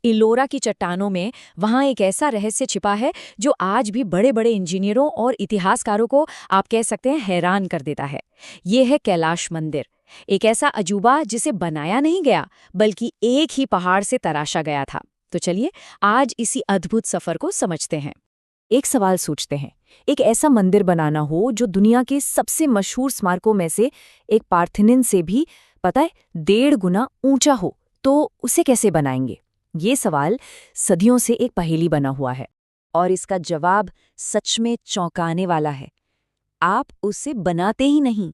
इलोरा की चट्टानों में वहाँ एक ऐसा रहस्य छिपा है जो आज भी बड़े बड़े इंजीनियरों और इतिहासकारों को आप कह सकते हैं हैरान कर देता है। ये है कैलाश मंदिर, एक ऐसा अजूबा जिसे बनाया नहीं गया बल्कि एक ही पहाड़ से तराशा गया था। तो चलिए आज इसी अद्भुत सफर को समझते हैं। एक सवाल सोचते हैं, एक ऐसा मंदिर बनाना हो जो दुनिया के सबसे मशहूर स्मारकों में से एक पार्थेनन से भी पता है 1.5 गुना ऊंचा हो, तो उसे कैसे बनाएंगे? ये सवाल सदियों से एक पहेली बना हुआ है और इसका जवाब सच में चौंकाने वाला है। आप उसे बनाते ही नहीं,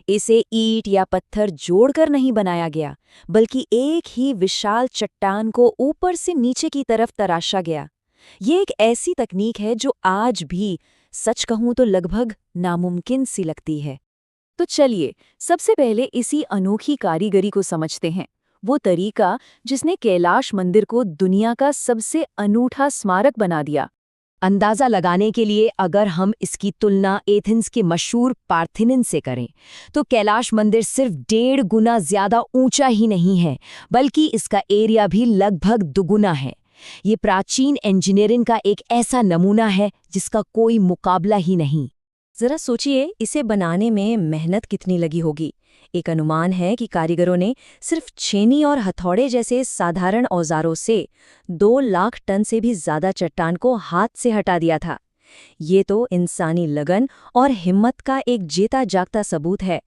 इसे ईंट या पत्थर जोड़कर नहीं बनाया गया, बल्कि एक ही विशाल चट्टान को ऊपर से नीचे की तरफ तराशा गया। ये एक ऐसी तकनीक है जो आज भी, सच कहूं तो लगभग नामुमकिन सी लगती है। तो चलिए सबसे पहले इसी अनोखी कारीगरी को समझते हैं, वो तरीका जिसने कैलाश मंदिर को दुनिया का सबसे अनूठा स्मारक बना दिया। अंदाजा लगाने के लिए अगर हम इसकी तुलना एथेंस के मशहूर पार्थेनन से करें, तो कैलाश मंदिर सिर्फ 1.5 गुना ज्यादा ऊंचा ही नहीं है, बल्कि इसका एरिया भी लगभग दुगुना है। ये प्राचीन इंजीनियरिंग का एक ऐसा नमूना है जिसका कोई मुकाबला ही नहीं। जरा सोचिए इसे बनाने में मेहनत कितनी लगी होगी। एक अनुमान है कि कारीगरों ने सिर्फ छेनी और हथौड़े जैसे साधारण औजारों से 2 लाख टन से भी ज्यादा चट्टान को हाथ से हटा दिया था। ये तो इंसानी लगन और हिम्मत का एक जीता जागता सबूत है।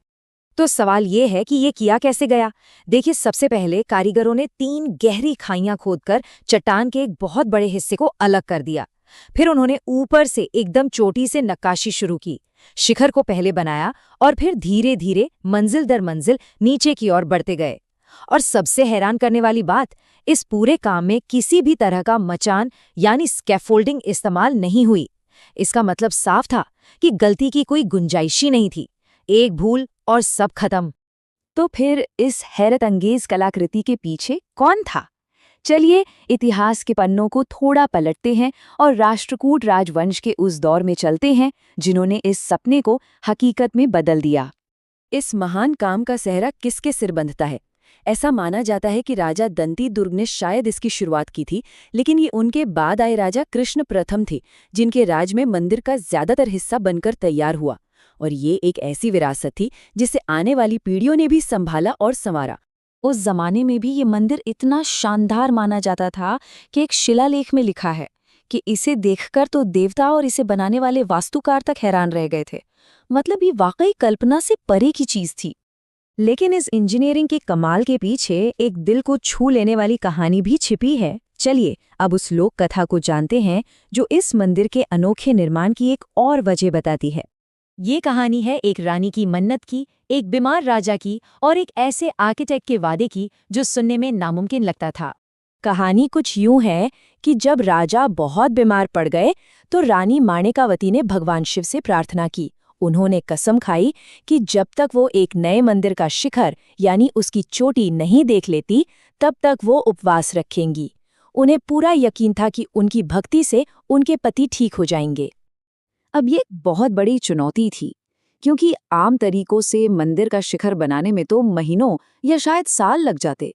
तो सवाल ये है कि ये किया कैसे गया? देखिए, सबसे पहले कारीगरों ने 3 गहरी खाइयां खोदकर चट्टान के एक बहुत बड़े हिस्से को अलग कर दिया। फिर उन्होंने ऊपर से एकदम चोटी से नक्काशी शुरू की। शिखर को पहले बनाया और फिर धीरे धीरे मंजिल दर मंजिल नीचे की ओर बढ़ते गए। और सबसे हैरान करने वाली बात, इस पूरे काम में किसी भी तरह का मचान यानी स्कैफोल्डिंग इस्तेमाल नहीं हुई। इसका मतलब साफ था कि गलती की कोई गुंजाइश ही नहीं थी। एक भूल और सब खत्म। तो फिर इस हैरत अंगेज कलाकृति के पीछे कौन था? चलिए इतिहास के पन्नों को थोड़ा पलटते हैं और राष्ट्रकूट राजवंश के उस दौर में चलते हैं जिन्होंने इस सपने को हकीकत में बदल दिया। इस महान काम का सेहरा किसके सिर बंधता है? ऐसा माना जाता है कि राजा दंती दुर्ग ने शायद इसकी शुरुआत की थी, लेकिन ये उनके बाद आए राजा कृष्ण प्रथम थे, जिनके राज में मंदिर का ज्यादातर हिस्सा बनकर तैयार हुआ। और ये एक ऐसी विरासत थी जिसे आने वाली पीढ़ियों ने भी संभाला और संवारा। उस जमाने में भी ये मंदिर इतना शानदार माना जाता था कि एक शिलालेख में लिखा है कि इसे देखकर तो देवता और इसे बनाने वाले वास्तुकार तक हैरान रह गए थे। मतलब ये वाकई कल्पना से परे की चीज थी। लेकिन इस इंजीनियरिंग के कमाल के पीछे एक दिल को छू लेने वाली कहानी भी छिपी है। चलिए अब उस लोक कथा को जानते हैं जो इस मंदिर के अनोखे निर्माण की एक और वजह बताती है। ये कहानी है एक रानी की मन्नत की, एक बीमार राजा की और एक ऐसे आर्किटेक्ट के वादे की जो सुनने में नामुमकिन लगता था। कहानी कुछ यूं है कि जब राजा बहुत बीमार पड़ गए तो रानी माणिकावती ने भगवान शिव से प्रार्थना की। उन्होंने कसम खाई कि जब तक वो एक नए मंदिर का शिखर यानी उसकी चोटी नहीं देख लेती, तब तक वो उपवास रखेंगी। उन्हें पूरा यकीन था कि उनकी भक्ति से उनके पति ठीक हो जाएंगे। अब ये बहुत बड़ी चुनौती थी, क्योंकि आम तरीकों से मंदिर का शिखर बनाने में तो महीनों या शायद साल लग जाते।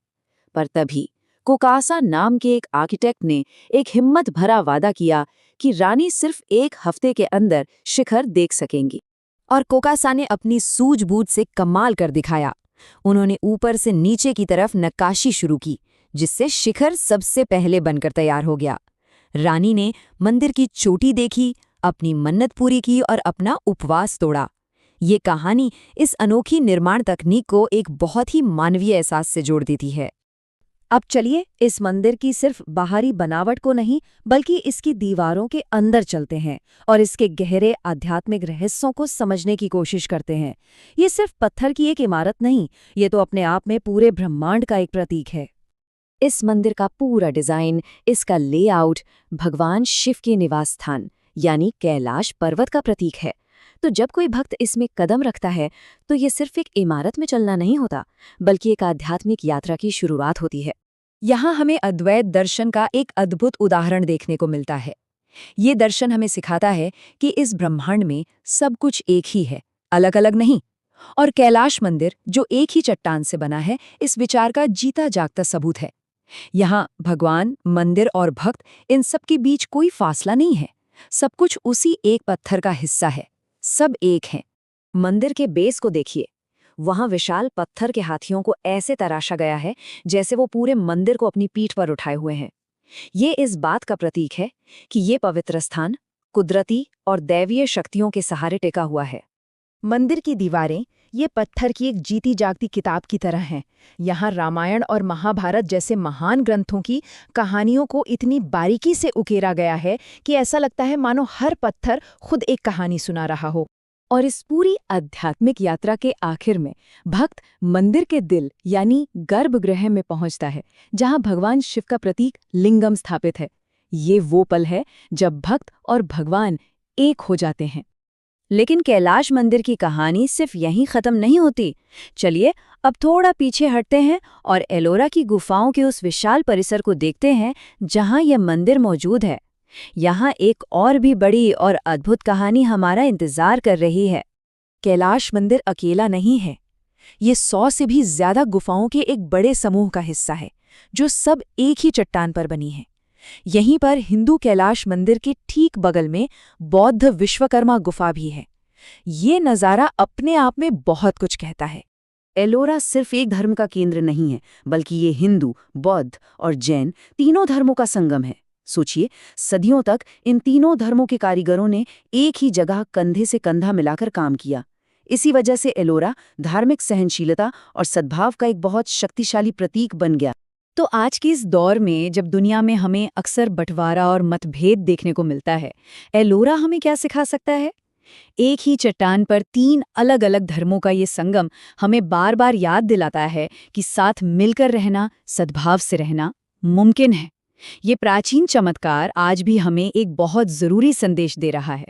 पर तभी कोकासा नाम के एक आर्किटेक्ट ने एक हिम्मत भरा वादा किया कि रानी सिर्फ 1 हफ्ते के अंदर शिखर देख सकेंगी। और कोकासा ने अपनी सूझबूझ से कमाल कर दिखाया। उन्होंने ऊपर से नीचे की तरफ नक्काशी शुरू की, जिससे शिखर सबसे पहले बनकर तैयार हो गया। रानी ने मंदिर की चोटी देखी, अपनी मन्नत पूरी की और अपना उपवास तोड़ा। ये कहानी इस अनोखी निर्माण तकनीक को एक बहुत ही मानवीय एहसास से जोड़ देती है। अब चलिए इस मंदिर की सिर्फ बाहरी बनावट को नहीं, बल्कि इसकी दीवारों के अंदर चलते हैं और इसके गहरे आध्यात्मिक रहस्यों को समझने की कोशिश करते हैं। ये सिर्फ पत्थर की एक इमारत नहीं, ये तो अपने आप में पूरे ब्रह्मांड का एक प्रतीक है। इस मंदिर का पूरा डिजाइन, इसका लेआउट भगवान शिव के निवास स्थान यानी कैलाश पर्वत का प्रतीक है। तो जब कोई भक्त इसमें कदम रखता है तो ये सिर्फ एक इमारत में चलना नहीं होता, बल्कि एक आध्यात्मिक यात्रा की शुरुआत होती है। यहाँ हमें अद्वैत दर्शन का एक अद्भुत उदाहरण देखने को मिलता है। ये दर्शन हमें सिखाता है कि इस ब्रह्मांड में सब कुछ एक ही है, अलग अलग नहीं। और कैलाश मंदिर जो एक ही चट्टान से बना है, इस विचार का जीता जागता सबूत है। यहाँ भगवान, मंदिर और भक्त, इन सब के बीच कोई फासला नहीं है। सब कुछ उसी एक पत्थर का हिस्सा है। सब एक हैं। मंदिर के बेस को देखिए। वहां विशाल पत्थर के हाथियों को ऐसे तराशा गया है जैसे वो पूरे मंदिर को अपनी पीठ पर उठाए हुए हैं। ये इस बात का प्रतीक है कि ये पवित्र स्थान कुदरती और दैवीय शक्तियों के सहारे टिका हुआ है। मंदिर की दीवारें ये पत्थर की एक जीती जागती किताब की तरह हैं। यहाँ रामायण और महाभारत जैसे महान ग्रंथों की कहानियों को इतनी बारीकी से उकेरा गया है कि ऐसा लगता है मानो हर पत्थर खुद एक कहानी सुना रहा हो। और इस पूरी आध्यात्मिक यात्रा के आखिर में भक्त मंदिर के दिल यानी गर्भगृह में पहुंचता है, जहां भगवान शिव का प्रतीक लिंगम स्थापित है। ये वो पल है जब भक्त और भगवान एक हो जाते हैं। लेकिन कैलाश मंदिर की कहानी सिर्फ यहीं खत्म नहीं होती। चलिए अब थोड़ा पीछे हटते हैं और एलोरा की गुफाओं के उस विशाल परिसर को देखते हैं जहां यह मंदिर मौजूद है। यहाँ एक और भी बड़ी और अद्भुत कहानी हमारा इंतजार कर रही है। कैलाश मंदिर अकेला नहीं है। ये 100 से भी ज्यादा गुफाओं के एक बड़े समूह का हिस्सा है, जो सब एक ही चट्टान पर बनी है। यहीं पर हिंदू कैलाश मंदिर के ठीक बगल में बौद्ध विश्वकर्मा गुफा भी है। ये नज़ारा अपने आप में बहुत कुछ कहता है। एलोरा सिर्फ एक धर्म का केंद्र नहीं है, बल्कि ये हिंदू, बौद्ध और जैन तीनों धर्मों का संगम है। सोचिए, सदियों तक इन तीनों धर्मों के कारीगरों ने एक ही जगह कंधे से कंधा मिलाकर काम किया। इसी वजह से एलोरा धार्मिक सहनशीलता और सद्भाव का एक बहुत शक्तिशाली प्रतीक बन गया। तो आज के इस दौर में जब दुनिया में हमें अक्सर बंटवारा और मतभेद देखने को मिलता है, एलोरा हमें क्या सिखा सकता है? एक ही चट्टान पर 3 अलग-अलग धर्मों का ये संगम हमें बार-बार याद दिलाता है कि साथ मिलकर रहना, सद्भाव से रहना मुमकिन है। ये प्राचीन चमत्कार आज भी हमें एक बहुत ज़रूरी संदेश दे रहा है।